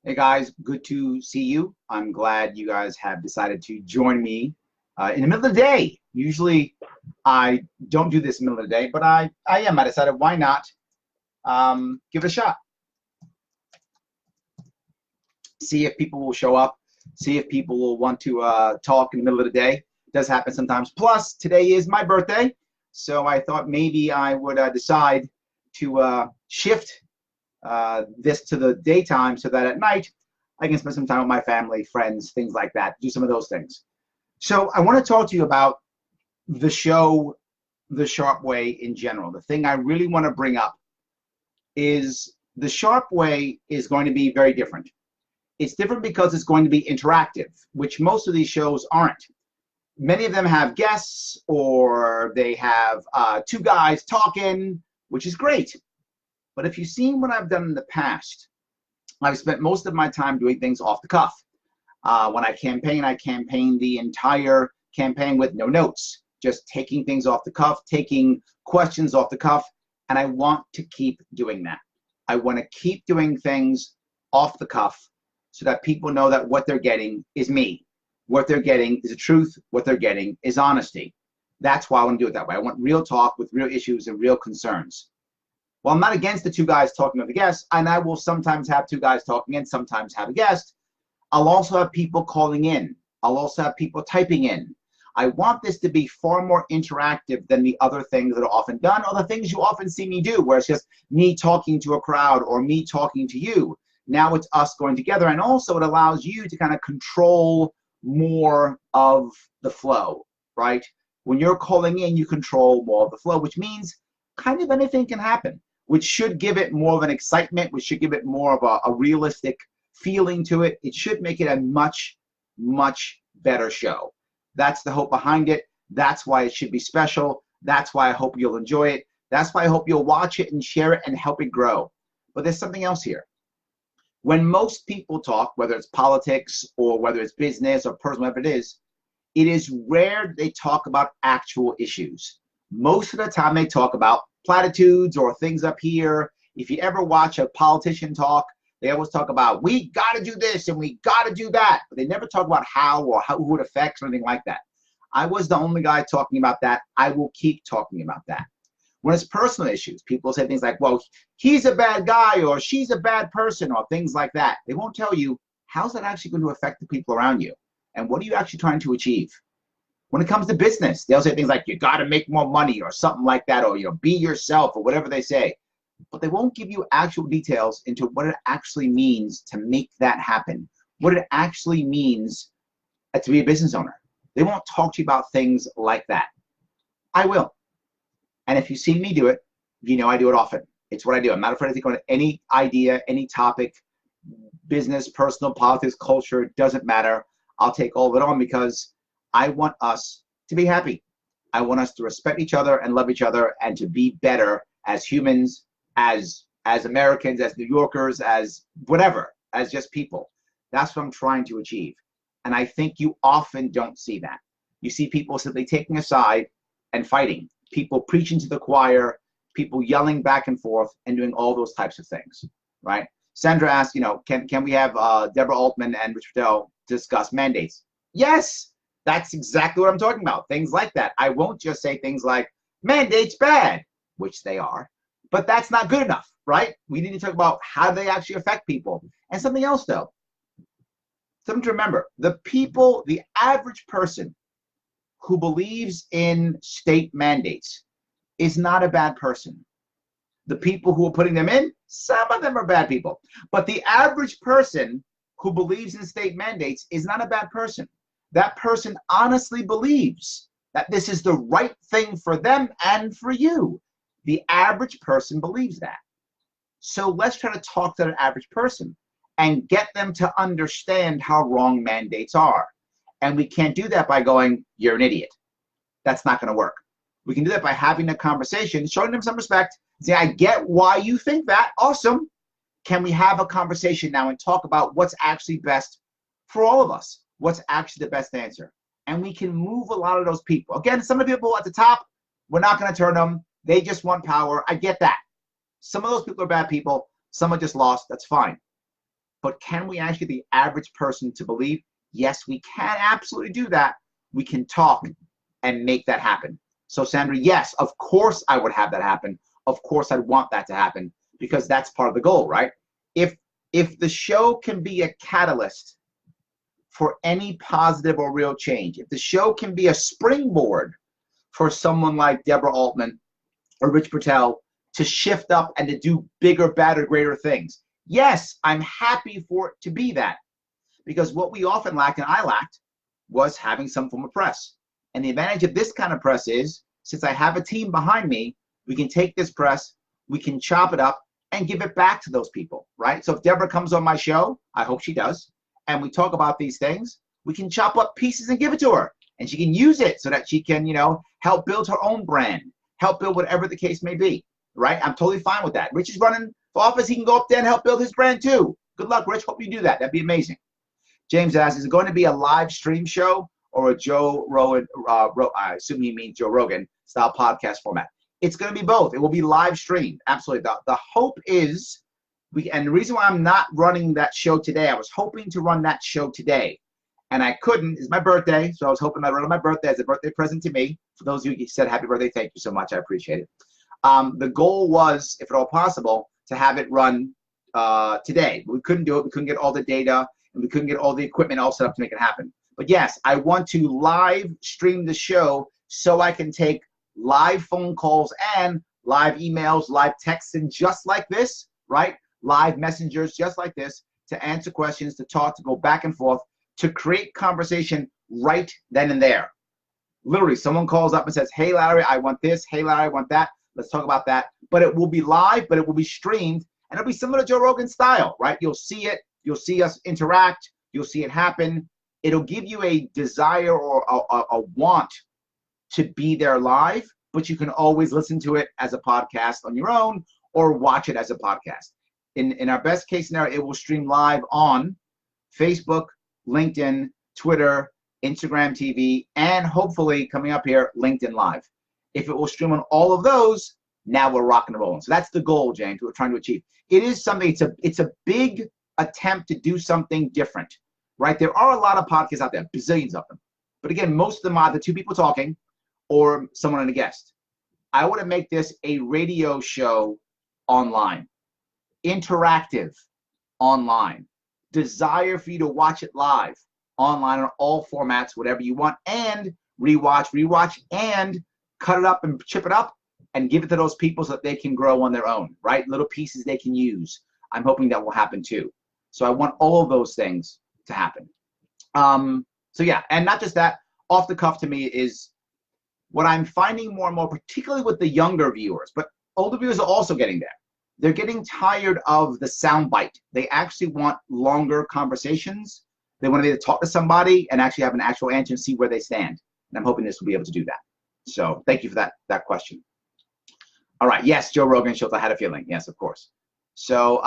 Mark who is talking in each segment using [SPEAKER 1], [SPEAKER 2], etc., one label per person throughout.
[SPEAKER 1] Hey guys, good to see you. I'm glad you guys have decided to join me in the middle of the day. Usually I don't do this in the middle of the day, but I am. I decided why not give it a shot. See if people will show up. See if people will want to talk in the middle of the day. It does happen sometimes. Plus, today is my birthday, so I thought maybe I would decide to shift this to the daytime so that at night I can spend some time with my family, friends, things like that, do some of those things. So I want to talk to you about the show, The Sharpe Way in general. The thing I really want to bring up is The Sharpe Way is going to be very different. It's different because it's going to be interactive, which most of these shows aren't. Many of them have guests or they have two guys talking, which is great. But if you've seen what I've done in the past, I've spent most of my time doing things off the cuff. When I campaign the entire campaign with no notes, just taking things off the cuff, taking questions off the cuff, and I want to keep doing that. I want to keep doing things off the cuff so that people know that what they're getting is me. What they're getting is the truth. What they're getting is honesty. That's why I want to do it that way. I want real talk with real issues and real concerns. Well, I'm not against the two guys talking with the guests, and I will sometimes have two guys talking and sometimes have a guest. I'll also have people calling in. I'll also have people typing in. I want this to be far more interactive than the other things that are often done, or the things you often see me do, where it's just me talking to a crowd or me talking to you. Now it's us going together, and also it allows you to kind of control more of the flow, right? When you're calling in, you control more of the flow, which means kind of anything can happen, which should give it more of an excitement, which should give it more of a realistic feeling to it. It should make it a much, much better show. That's the hope behind it. That's why it should be special. That's why I hope you'll enjoy it. That's why I hope you'll watch it and share it and help it grow. But there's something else here. When most people talk, whether it's politics or whether it's business or personal, whatever it is rare they talk about actual issues. Most of the time they talk about platitudes or things up here. If you ever watch a politician talk, they always talk about, we got to do this and we got to do that. But they never talk about how or who it affects or anything like that. I was the only guy talking about that. I will keep talking about that. When it's personal issues, people say things like, well, he's a bad guy or she's a bad person or things like that. They won't tell you, how's that actually going to affect the people around you? And what are you actually trying to achieve? When it comes to business, they'll say things like, you got to make more money or something like that, or be yourself or whatever they say. But they won't give you actual details into what it actually means to make that happen, what it actually means to be a business owner. They won't talk to you about things like that. I will. And if you see me do it, you know I do it often. It's what I do. I'm not afraid to take on any idea, any topic, business, personal, politics, culture, it doesn't matter. I'll take all of it on because I want us to be happy. I want us to respect each other and love each other and to be better as humans, as Americans, as New Yorkers, as whatever, as just people. That's what I'm trying to achieve. And I think you often don't see that. You see people simply taking a side and fighting, people preaching to the choir, people yelling back and forth and doing all those types of things, right? Sandra asked, can we have Deborah Altman and Rich Patel discuss mandates? Yes. That's exactly what I'm talking about. Things like that. I won't just say things like, mandates bad, which they are, but that's not good enough, right? We need to talk about how they actually affect people. And something else, though. Something to remember. The average person who believes in state mandates is not a bad person. The people who are putting them in, some of them are bad people. But the average person who believes in state mandates is not a bad person. That person honestly believes that this is the right thing for them and for you. The average person believes that. So let's try to talk to that average person and get them to understand how wrong mandates are. And we can't do that by going, you're an idiot. That's not going to work. We can do that by having a conversation, showing them some respect, saying, I get why you think that. Awesome. Can we have a conversation now and talk about what's actually best for all of us? What's actually the best answer? And we can move a lot of those people. Again, some of the people at the top, we're not going to turn them. They just want power. I get that. Some of those people are bad people. Some are just lost. That's fine. but can we actually get the average person to believe, yes, we can absolutely do that. We can talk and make that happen. So Sandra, yes, of course I would have that happen. Of course I'd want that to happen, because that's part of the goal, right? If the show can be a catalyst for any positive or real change, if the show can be a springboard for someone like Deborah Altman or Rich Patel to shift up and to do bigger, better, greater things, yes, I'm happy for it to be that. Because what we often lacked, and I lacked, was having some form of press. And the advantage of this kind of press is, since I have a team behind me, we can take this press, we can chop it up, and give it back to those people, right? So if Deborah comes on my show, I hope she does, and we talk about these things, we can chop up pieces and give it to her. And she can use it so that she can, help build her own brand, help build whatever the case may be, right? I'm totally fine with that. Rich is running for office. He can go up there and help build his brand too. Good luck, Rich. Hope you do that. That'd be amazing. James asks, is it going to be a live stream show or a Joe Rogan, I assume he means Joe Rogan, style podcast format? It's going to be both. It will be live streamed. Absolutely. The hope is, and the reason why I'm not running that show today, I was hoping to run that show today, and I couldn't. It's my birthday, so I was hoping I'd run on my birthday as a birthday present to me. For those of you who said happy birthday, thank you so much. I appreciate it. The goal was, if at all possible, to have it run today. But we couldn't do it. We couldn't get all the data, and we couldn't get all the equipment all set up to make it happen. But yes, I want to live stream the show so I can take live phone calls and live emails, live texts, and just like this, right? Live messengers just like this, to answer questions, to talk, to go back and forth, to create conversation right then and there. Literally, someone calls up and says, hey, Larry, I want this. Hey, Larry, I want that. Let's talk about that. But it will be live, but it will be streamed, and it'll be similar to Joe Rogan style, right? You'll see it. You'll see us interact. You'll see it happen. It'll give you a desire or a want to be there live, but you can always listen to it as a podcast on your own or watch it as a podcast. In our best case scenario, it will stream live on Facebook, LinkedIn, Twitter, Instagram TV, and hopefully coming up here, LinkedIn Live. If it will stream on all of those, now we're rocking and rolling. So that's the goal, James, we're trying to achieve. It is something, it's a big attempt to do something different, right? There are a lot of podcasts out there, bazillions of them. But again, most of them are the two people talking or someone and a guest. I want to make this a radio show online, interactive online, desire for you to watch it live online on all formats, whatever you want, and rewatch, and cut it up and chip it up and give it to those people so that they can grow on their own, right? Little pieces they can use. I'm hoping that will happen too. So I want all of those things to happen. So yeah, and not just that, off the cuff to me is what I'm finding more and more, particularly with the younger viewers, but older viewers are also getting there. They're getting tired of the soundbite. They actually want longer conversations. They want to be able to talk to somebody and actually have an actual answer and see where they stand. And I'm hoping this will be able to do that. So thank you for that question. All right. Yes, Joe Rogan Schultz. I had a feeling. Yes, of course. So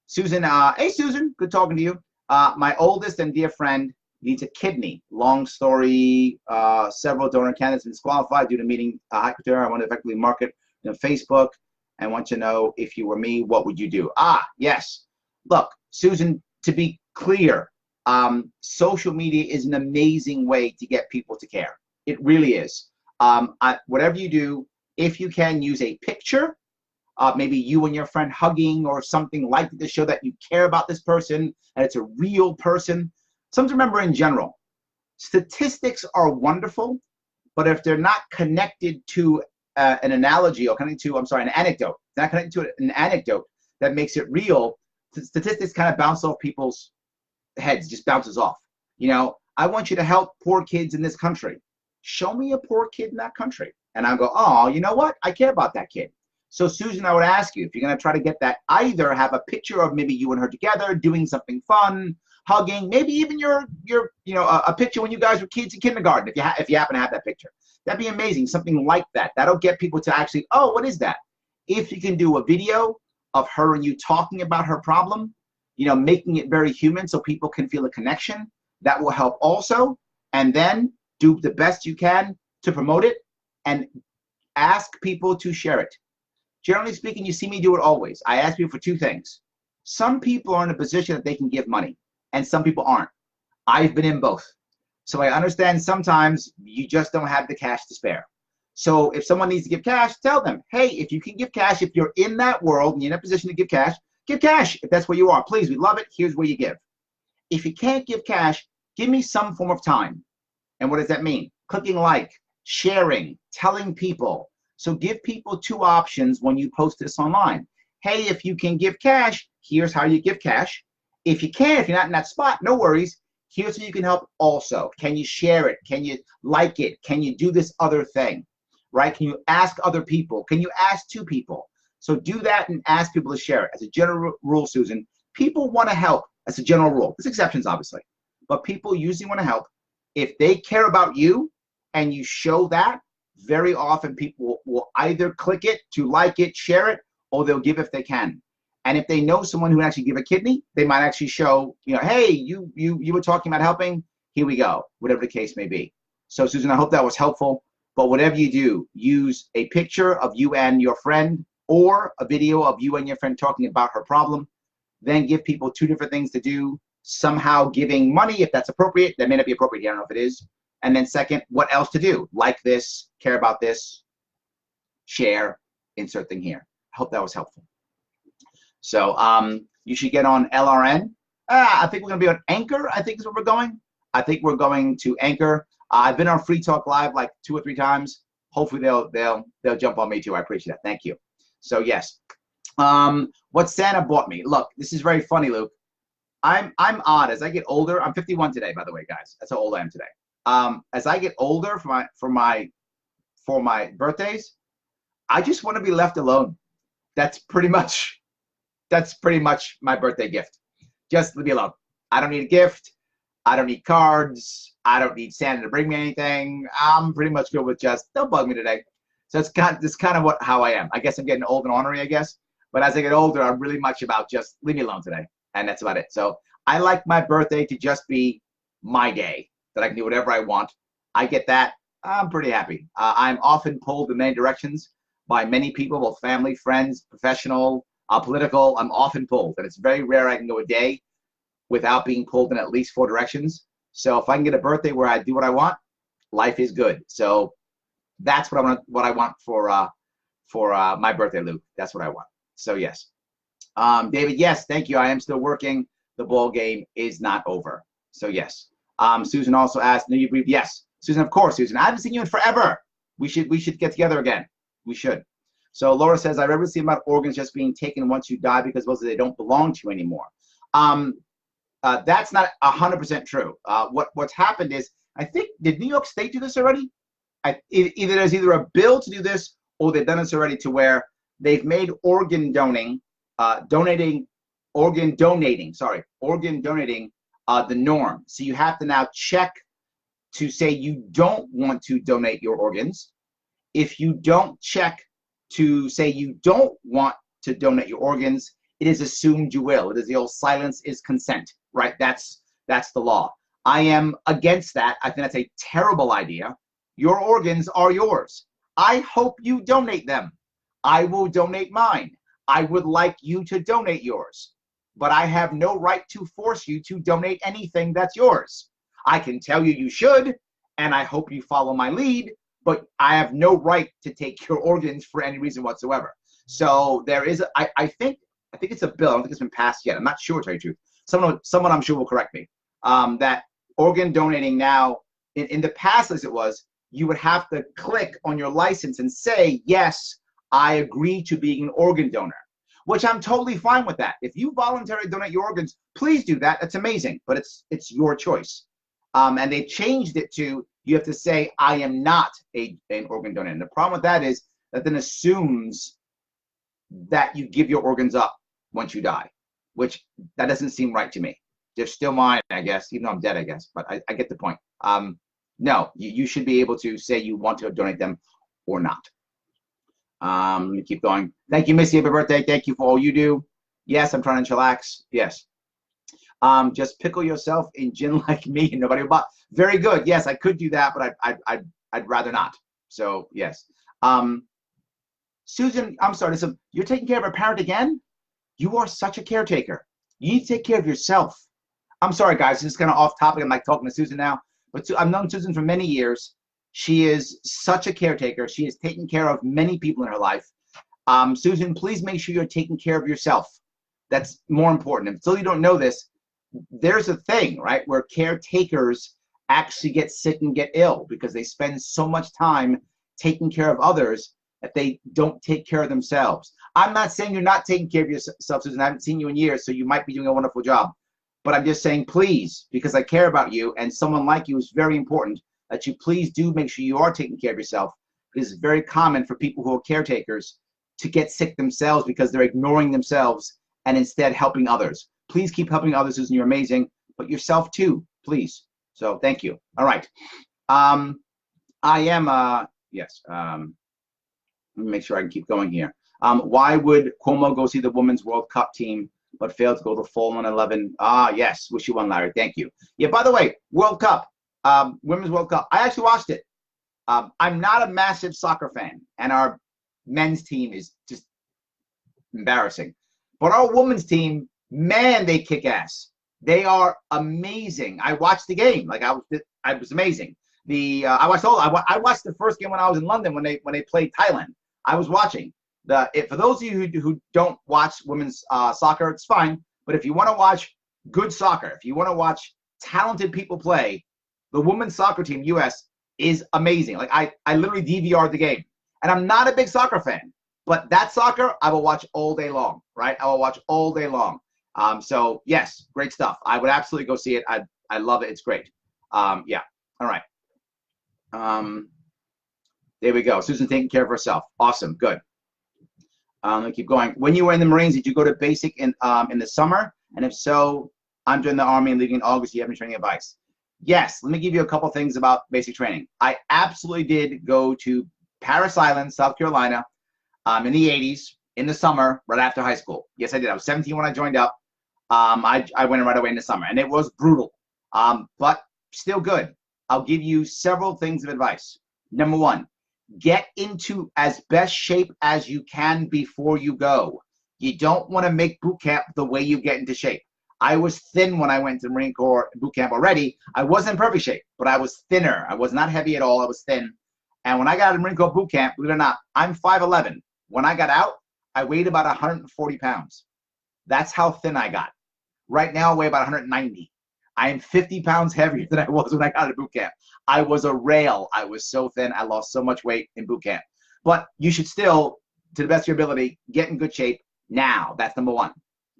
[SPEAKER 1] Susan, hey, Susan, good talking to you. My oldest and dear friend needs a kidney. Long story, several donor candidates have been disqualified due to meeting hypertension. I want to effectively market Facebook. I want to know, if you were me, what would you do? Yes. Look, Susan, to be clear, social media is an amazing way to get people to care. It really is. Whatever you do, if you can use a picture, maybe you and your friend hugging or something like that to show that you care about this person and it's a real person. Something to remember in general, statistics are wonderful, but if they're not connected to an analogy or connected to, an anecdote, not connected to an anecdote that makes it real, statistics kind of bounce off people's heads, just bounces off. I want you to help poor kids in this country. Show me a poor kid in that country. And I'll go, oh, you know what? I care about that kid. So Susan, I would ask you, if you're going to try to get that, either have a picture of maybe you and her together doing something fun, hugging, maybe even a picture when you guys were kids in kindergarten, if you happen to have that picture. That'd be amazing, something like that. That'll get people to actually, oh, what is that? If you can do a video of her and you talking about her problem, making it very human so people can feel a connection, that will help also. And then do the best you can to promote it and ask people to share it. Generally speaking, you see me do it always. I ask people for two things. Some people are in a position that they can give money, and some people aren't. I've been in both. So I understand sometimes you just don't have the cash to spare. So if someone needs to give cash, tell them, hey, if you can give cash, if you're in that world and you're in a position to give cash if that's where you are. Please, we love it. Here's where you give. If you can't give cash, give me some form of time. And what does that mean? Clicking like, sharing, telling people. So give people two options when you post this online. Hey, if you can give cash, here's how you give cash. If you can't, if you're not in that spot, no worries. Here's how you can help also. Can you share it? Can you like it? Can you do this other thing? Right? Can you ask other people? Can you ask two people? So do that and ask people to share it. As a general rule, Susan, people want to help. As a general rule. There's exceptions, obviously. But people usually want to help. If they care about you and you show that, very often people will either click it to like it, share it, or they'll give if they can. And if they know someone who actually give a kidney, they might actually show, hey, you were talking about helping, here we go, whatever the case may be. So Susan, I hope that was helpful. But whatever you do, use a picture of you and your friend or a video of you and your friend talking about her problem. Then give people two different things to do. Somehow giving money, if that's appropriate. That may not be appropriate here, I don't know if it is. And then second, what else to do? Like this, care about this, share, insert thing here. I hope that was helpful. So you should get on LRN. I think we're going to be on Anchor, I think is where we're going. I think we're going to Anchor. I've been on Free Talk Live like 2 or 3 times. Hopefully they'll jump on me too. I appreciate that. Thank you. So yes. What Santa bought me. Look, this is very funny, Luke. I'm odd. As I get older, I'm 51 today, by the way, guys. That's how old I am today. As I get older for my birthdays, I just want to be left alone. That's pretty much my birthday gift. Just leave me alone. I don't need a gift. I don't need cards. I don't need Santa to bring me anything. I'm pretty much good with just don't bug me today. So it's kind of how I am. I guess I'm getting old and ornery, I guess. But as I get older, I'm really much about just leave me alone today. And that's about it. So I like my birthday to just be my day, that I can do whatever I want. I get that. I'm pretty happy. I'm often pulled in many directions by many people, both family, friends, professional, political. I'm often pulled. And it's very rare I can go a day without being pulled in at least 4 directions. So if I can get a birthday where I do what I want, life is good. So that's what I want for my birthday, Luke. That's what I want. So yes. David, yes, thank you. I am still working. The ball game is not over. So yes. Susan also asked, "Do you breathe?" Yes, Susan, of course, Susan. I haven't seen you in forever. We should get together again. We should. So Laura says, "I regularly see about organs just being taken once you die because mostly they don't belong to you anymore." That's not 100% true. What's happened is, I think, did New York State do this already? There's either a bill to do this or they've done this already to where they've made organ donating the norm. So you have to now check to say you don't want to donate your organs. If you don't check to say you don't want to donate your organs, it is assumed you will. It is the old silence is consent, right? That's the law. I am against that. I think that's a terrible idea. Your organs are yours. I hope you donate them. I will donate mine. I would like you to donate yours, but I have no right to force you to donate anything that's yours. I can tell you you should, and I hope you follow my lead, but I have no right to take your organs for any reason whatsoever. So there is, I think it's a bill. I don't think it's been passed yet. I'm not sure, to tell you the truth. Someone I'm sure will correct me. That organ donating now, in the past as it was, you would have to click on your license and say, yes, I agree to being an organ donor, which I'm totally fine with that. If you voluntarily donate your organs, please do that. That's amazing, but it's your choice. And they changed it to, you have to say, I am not an organ donor. And the problem with that is that then assumes that you give your organs up once you die, which that doesn't seem right to me. They're still mine, I guess, even though I'm dead, I guess, but I get the point. No, you should be able to say you want to donate them or not. Let me keep going. Thank you, Missy. Happy birthday. Thank you for all you do. Yes, I'm trying to chillax. Yes. Just pickle yourself in gin like me and nobody will buy. Very good. Yes, I could do that, but I'd rather not. So yes. Susan, I'm sorry. So you're taking care of a parent again? You are such a caretaker. You need to take care of yourself. I'm sorry, guys. This is kind of off topic. I'm like talking to Susan now. But I've known Susan for many years. She is such a caretaker. She has taken care of many people in her life. Susan, please make sure you're taking care of yourself. That's more important. Until you don't know this, there's a thing, right, where caretakers actually get sick and get ill because they spend so much time taking care of others that they don't take care of themselves. I'm not saying you're not taking care of yourself, Susan. I haven't seen you in years, so you might be doing a wonderful job. But I'm just saying, please, because I care about you and someone like you is very important, that you please do make sure you are taking care of yourself. It is very common for people who are caretakers to get sick themselves because they're ignoring themselves and instead helping others. Please keep helping others, Susan. You're amazing. But yourself too, please. So thank you. All right. I am, yes. Let me make sure I can keep going here. Why would Cuomo go see the Women's World Cup team but fail to go to Fall 111? Yes. Wish you one, Larry. Thank you. Yeah, by the way, World Cup, Women's World Cup. I actually watched it. I'm not a massive soccer fan, and our men's team is just embarrassing. But our women's team, man, they kick ass. They are amazing. I watched the game. Like I was amazing. I watched the first game when I was in London when they played Thailand. I was watching. For those of you who don't watch women's soccer, it's fine. But if you want to watch good soccer, if you want to watch talented people play, the women's soccer team, U.S., is amazing. Like I literally DVR'd the game. And I'm not a big soccer fan, but that soccer I will watch all day long, right? I will watch all day long. So yes, great stuff. I would absolutely go see it. I love it. It's great. Yeah. All right. There we go. Susan taking care of herself. Awesome. Good. Let me keep going. When you were in the Marines, did you go to basic in the summer? And if so, I'm joining the Army and leaving in August. Do you have any training advice? Yes. Let me give you a couple things about basic training. I absolutely did go to Parris Island, South Carolina, in the 80s, in the summer, right after high school. Yes, I did. I was 17 when I joined up. I went right away in the summer, and it was brutal, but still good. I'll give you several things of advice. Number one, get into as best shape as you can before you go. You don't want to make boot camp the way you get into shape. I was thin when I went to Marine Corps boot camp already. I wasn't in perfect shape, but I was thinner. I was not heavy at all. I was thin. And when I got out of Marine Corps boot camp, believe it or not, I'm 5'11". When I got out, I weighed about 140 pounds. That's how thin I got. Right now, I weigh about 190. I am 50 pounds heavier than I was when I got out of boot camp. I was a rail. I was so thin. I lost so much weight in boot camp. But you should still, to the best of your ability, get in good shape now. That's number one.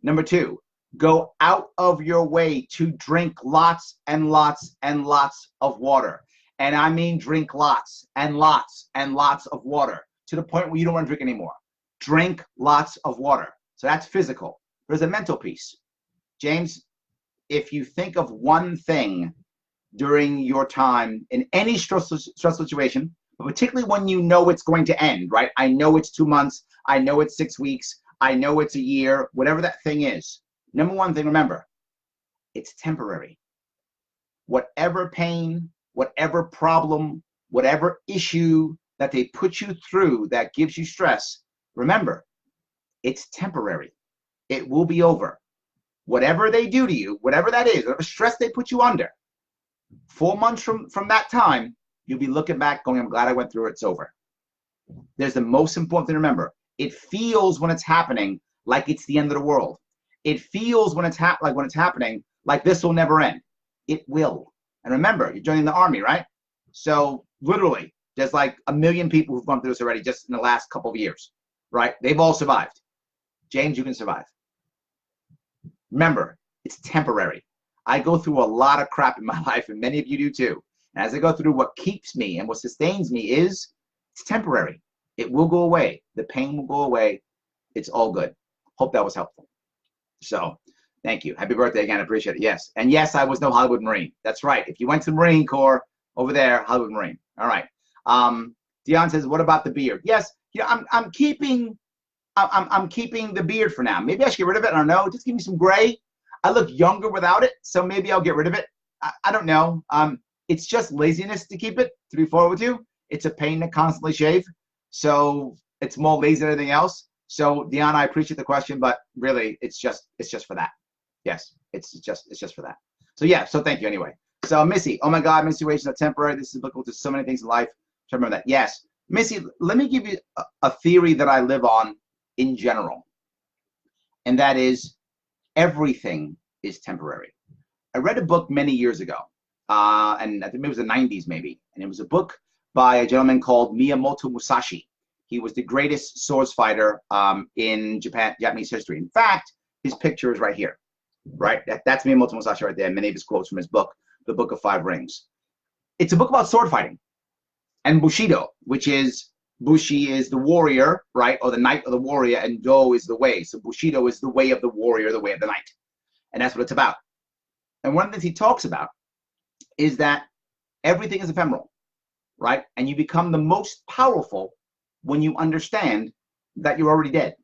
[SPEAKER 1] Number two, go out of your way to drink lots and lots and lots of water. And I mean drink lots and lots and lots of water to the point where you don't want to drink anymore. Drink lots of water. So that's physical. There's a mental piece. James, if you think of one thing during your time in any stressful situation, but particularly when you know it's going to end, right? I know it's 2 months. I know it's 6 weeks. I know it's a year, whatever that thing is. Number one thing, remember, it's temporary. Whatever pain, whatever problem, whatever issue that they put you through that gives you stress, remember, it's temporary. It will be over. Whatever they do to you, whatever that is, whatever stress they put you under, 4 months from that time, you'll be looking back going, I'm glad I went through it. It's over. There's the most important thing to remember. It feels when it's happening like it's the end of the world. It feels when it's happening like this will never end. It will. And remember, you're joining the Army, right? So literally, there's like 1 million people who've gone through this already just in the last couple of years, right? They've all survived. James, you can survive. Remember, it's temporary. I go through a lot of crap in my life, and many of you do too. And as I go through, what keeps me and what sustains me is it's temporary. It will go away. The pain will go away. It's all good. Hope that was helpful. So thank you. Happy birthday again. I appreciate it. Yes. And yes, I was no Hollywood Marine. That's right. If you went to the Marine Corps over there, Hollywood Marine. All right. Dion says, what about the beard? Yes. Yeah, I'm keeping the beard for now. Maybe I should get rid of it. I don't know. Just give me some gray. I look younger without it, so maybe I'll get rid of it. I don't know. It's just laziness to keep it, to be forward with you. It's a pain to constantly shave, so it's more lazy than anything else. So Deanna, I appreciate the question, but really it's just for that. Yes, it's just for that. So yeah, so thank you anyway. So Missy, oh my God, many situations are temporary. This is applicable to so many things in life. So remember that. Yes, Missy, let me give you a theory that I live on in general, and that is everything is temporary. I read a book many years ago, and I think it was the 90s maybe, and it was a book by a gentleman called Miyamoto Musashi. He was the greatest swords fighter in Japanese history. In fact, his picture is right here, right? That's Miyamoto Musashi right there. Many of his quotes from his book, The Book of Five Rings. It's a book about sword fighting and Bushido, which is Bushi is the warrior, right? Or the knight of the warrior, and Do is the way. So Bushido is the way of the warrior, the way of the knight. And that's what it's about. And one of the things he talks about is that everything is ephemeral, right? And you become the most powerful when you understand that you're already dead.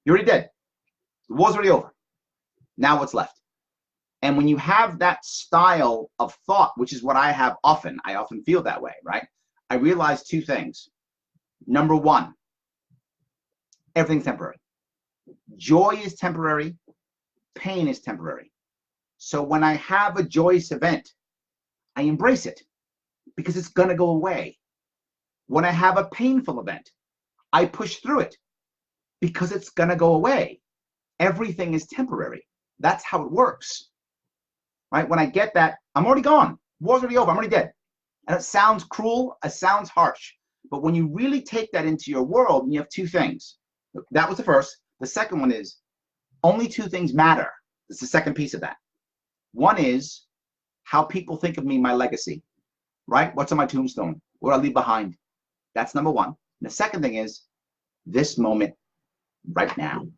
[SPEAKER 1] You're already dead. The war's already over. Now what's left? And when you have that style of thought, which is what I have often, I often feel that way, right? I realize two things. Number one, everything's temporary. Joy is temporary. Pain is temporary. So when I have a joyous event, I embrace it because it's going to go away. When I have a painful event, I push through it because it's going to go away. Everything is temporary. That's how it works. Right? When I get that, I'm already gone. War's already over. I'm already dead. And it sounds cruel. It sounds harsh. But when you really take that into your world, you have two things. That was the first. The second one is only two things matter. It's the second piece of that. One is how people think of me, my legacy. Right? What's on my tombstone? What I leave behind. That's number one. And the second thing is this moment right now.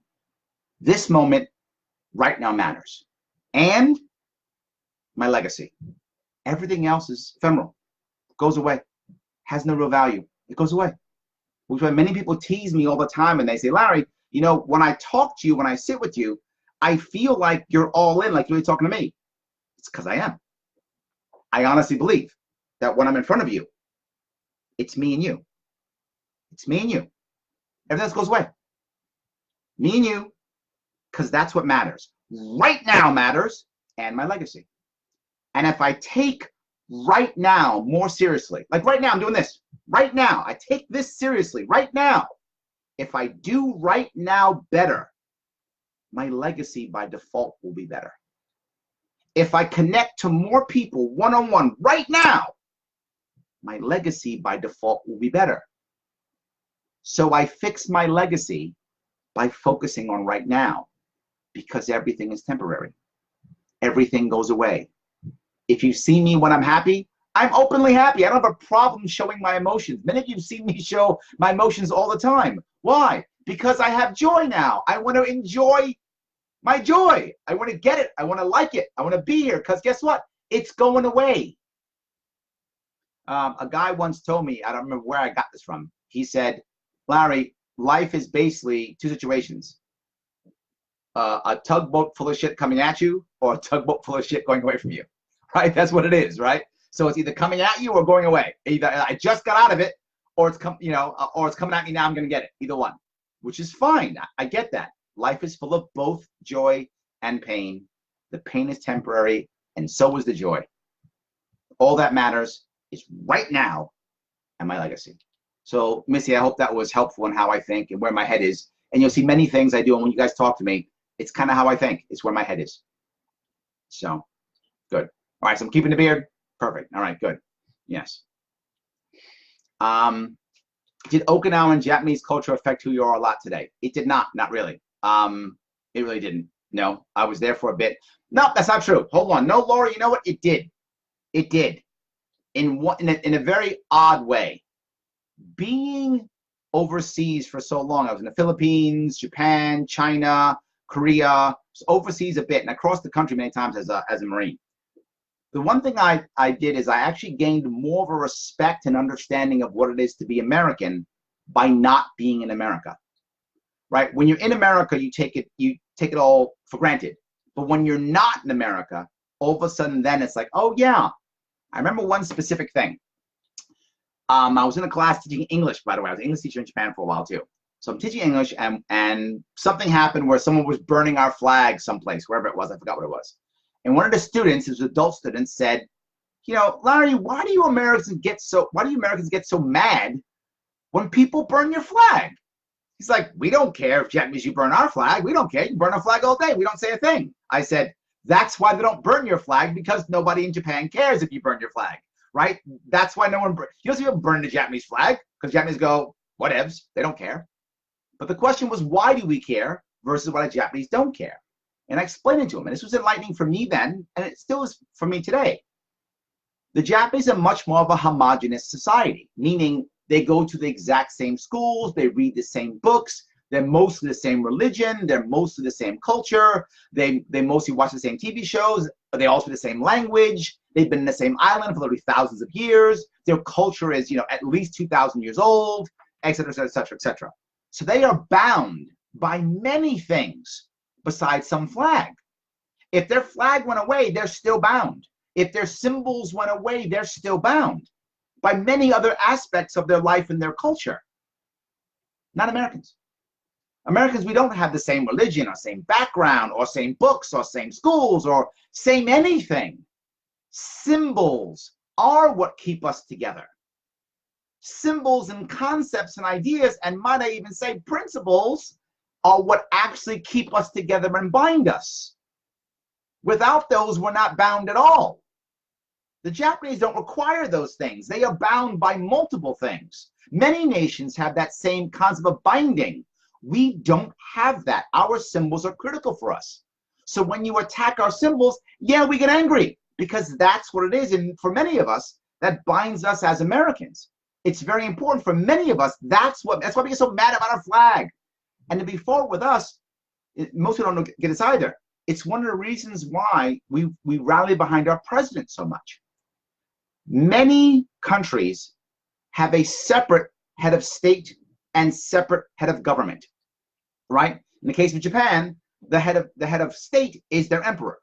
[SPEAKER 1] This moment right now matters. And my legacy. Everything else is ephemeral. Goes away. Has no real value. It goes away. Which is why many people tease me all the time and they say, Larry, you know, when I talk to you, when I sit with you, I feel like you're all in, like you're really talking to me. It's because I am. I honestly believe that when I'm in front of you, it's me and you. It's me and you. Everything else goes away. Me and you, because that's what matters. Right now matters, and my legacy. And if I take right now more seriously, like right now I'm doing this, right now, I take this seriously, right now. If I do right now better, my legacy by default will be better. If I connect to more people one-on-one right now, my legacy by default will be better. So I fix my legacy by focusing on right now because everything is temporary. Everything goes away. If you see me when I'm happy, I'm openly happy. I don't have a problem showing my emotions. Many of you see me show my emotions all the time. Why? Because I have joy now. I want to enjoy my joy. I want to get it. I want to like it. I want to be here because guess what? It's going away. A guy once told me, I don't remember where I got this from. He said, Larry, life is basically two situations. A tugboat full of shit coming at you or a tugboat full of shit going away from you. Right? That's what it is, right? So it's either coming at you or going away. Either I just got out of it or it's or it's coming at me now, I'm going to get it. Either one, which is fine. I get that. Life is full of both joy and pain. The pain is temporary and so is the joy. All that matters is right now and my legacy. So Missy, I hope that was helpful in how I think and where my head is. And you'll see many things I do. And when you guys talk to me, it's kind of how I think. It's where my head is. So good. All right. So I'm keeping the beard. Perfect. All right. Good. Yes. Did Okinawan Japanese culture affect who you are a lot today? It did not. Not really. It really didn't. No, I was there for a bit. No, that's not true. Hold on. No, Laura, you know what? It did. It did. In a very odd way. Being overseas for so long, I was in the Philippines, Japan, China, Korea, overseas a bit, and across the country many times as a Marine. The one thing I did is I actually gained more of a respect and understanding of what it is to be American by not being in America. Right? When you're in America, you take it all for granted. But when you're not in America, all of a sudden then it's like, oh yeah. I remember one specific thing. I was in a class teaching English, by the way. I was an English teacher in Japan for a while too. So I'm teaching English, and something happened where someone was burning our flag someplace, wherever it was. I forgot what it was. And one of the students, his adult students, said, you know, Larry, why do you Americans get so mad when people burn your flag? He's like, we don't care if Japanese you burn our flag. We don't care. You burn our flag all day. We don't say a thing. I said, that's why they don't burn your flag, because nobody in Japan cares if you burn your flag, right? That's why no one, you don't see people burn the Japanese flag, because Japanese go, whatevs, they don't care. But the question was, why do we care versus why the Japanese don't care? And I explained it to him. And this was enlightening for me then, and it still is for me today. The Japanese are much more of a homogenous society, meaning they go to the exact same schools, they read the same books, they're mostly the same religion, they're mostly the same culture, they mostly watch the same TV shows, they all speak the same language, they've been in the same island for literally thousands of years, their culture is, you know, at least 2,000 years old, et cetera, et cetera, et cetera. So they are bound by many things besides some flag. If their flag went away, they're still bound. If their symbols went away, they're still bound by many other aspects of their life and their culture. Not Americans. Americans, we don't have the same religion or same background or same books or same schools or same anything. Symbols are what keep us together. Symbols and concepts and ideas, and might I even say principles, are what actually keep us together and bind us. Without those, we're not bound at all. The Japanese don't require those things. They are bound by multiple things. Many nations have that same concept of binding. We don't have that. Our symbols are critical for us. So when you attack our symbols, yeah, we get angry, because that's what it is. And for many of us, that binds us as Americans. It's very important for many of us. That's why we get so mad about our flag. And to be forward with us, most people don't get this either. It's one of the reasons why we rally behind our president so much. Many countries have a separate head of state and separate head of government, right? In the case of Japan, the head of state is their emperor,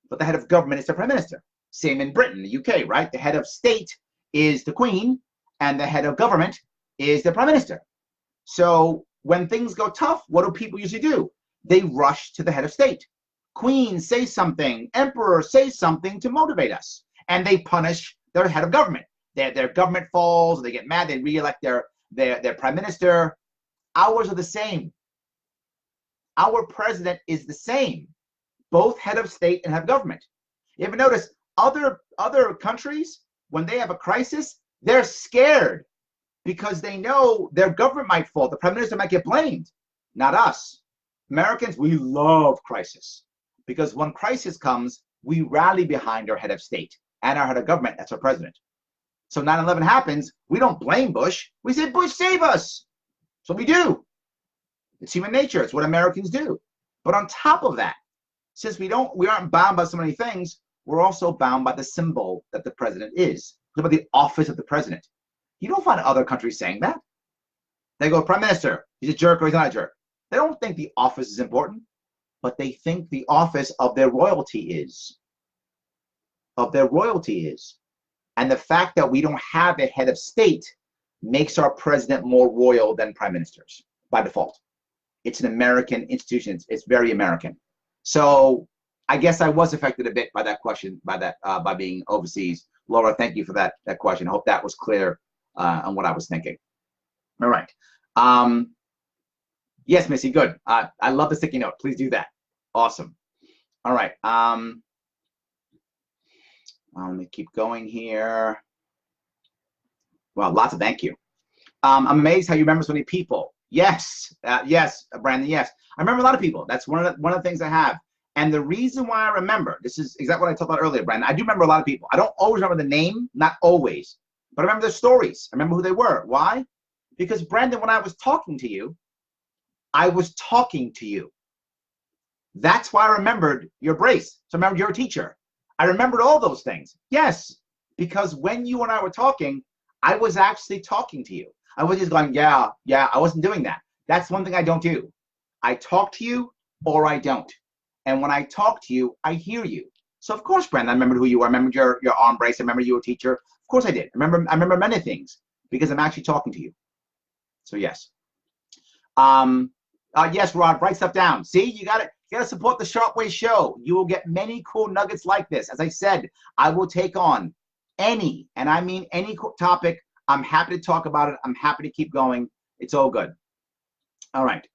[SPEAKER 1] but the head of government is their prime minister. Same in Britain, the UK, right? The head of state is the queen, and the head of government is the prime minister. So when things go tough, what do people usually do? They rush to the head of state. Queen, say something. Emperor, say something to motivate us. And they punish their head of government. Their government falls, they get mad, they re-elect their prime minister. Ours are the same. Our president is the same. Both head of state and head of government. You ever notice other countries, when they have a crisis, they're scared because they know their government might fall. The prime minister might get blamed. Not us. Americans, we love crisis, because when crisis comes, we rally behind our head of state and our head of government. That's our president. So 9/11 happens, we don't blame Bush. We say, Bush, save us. That's what we do. It's human nature. It's what Americans do. But on top of that, since we aren't bound by so many things, we're also bound by the symbol that the president is. What about the office of the president? You don't find other countries saying that. They go, prime minister, he's a jerk or he's not a jerk. They don't think the office is important, but they think the office of their royalty is. Of their royalty is. And the fact that we don't have a head of state makes our president more royal than prime ministers by default. It's an American institution. It's very American. So I guess I was affected a bit by that question, by being overseas. Laura, thank you for that question. I hope that was clear on what I was thinking. All right. Yes, Missy, good. I love the sticky note. Please do that. Awesome. All right. Let me keep going here. Well, lots of thank you. I'm amazed how you remember so many people. Yes, yes, Brandon, yes. I remember a lot of people. That's one of the things I have. And the reason why I remember, this is exactly what I talked about earlier, Brandon. I do remember a lot of people. I don't always remember the name, not always, but I remember their stories. I remember who they were. Why? Because, Brandon, when I was talking to you, I was talking to you. That's why I remembered your brace. So I remembered you're a teacher. I remembered all those things. Yes, because when you and I were talking, I was actually talking to you. I was just going, yeah, I wasn't doing that. That's one thing I don't do. I talk to you or I don't. And when I talk to you, I hear you. So of course, Brandon, I remembered who you were. I remembered your arm brace. I remember you were a teacher. Of course I did. I remember many things because I'm actually talking to you. So yes. Yes, Rod, write stuff down. See, you gotta support the Sharpe Way show. You will get many cool nuggets like this. As I said, I will take on any, and I mean any topic. I'm happy to talk about it. I'm happy to keep going. It's all good. All right.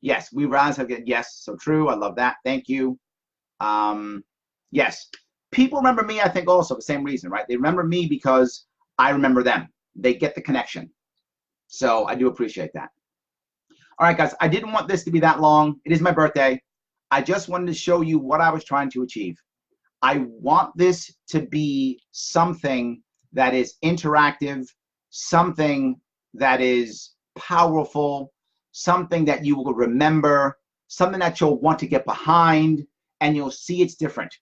[SPEAKER 1] Yes, we rise have yes, so true. I love that. Thank you. Yes, people remember me, I think, also the same reason, right? They remember me because I remember them. They get the connection. So I do appreciate that. All right, guys, I didn't want this to be that long. It is my birthday. I just wanted to show you what I was trying to achieve. I want this to be something that is interactive, something that is powerful, something that you will remember, something that you'll want to get behind, and you'll see it's different.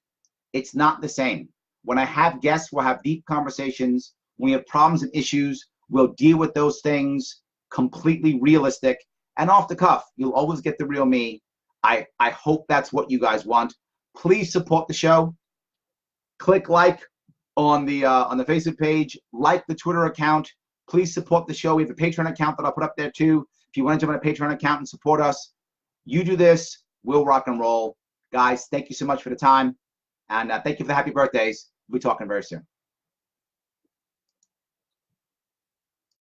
[SPEAKER 1] It's not the same. When I have guests, we'll have deep conversations. When we have problems and issues, we'll deal with those things completely realistic and off the cuff. You'll always get the real me. I hope that's what you guys want. Please support the show. Click like on the Facebook page, like the Twitter account. Please support the show. We have a Patreon account that I'll put up there too. If you want to jump on a Patreon account and support us, you do this, we'll rock and roll. Guys, thank you so much for the time. And thank you for the happy birthdays. We'll be talking very soon.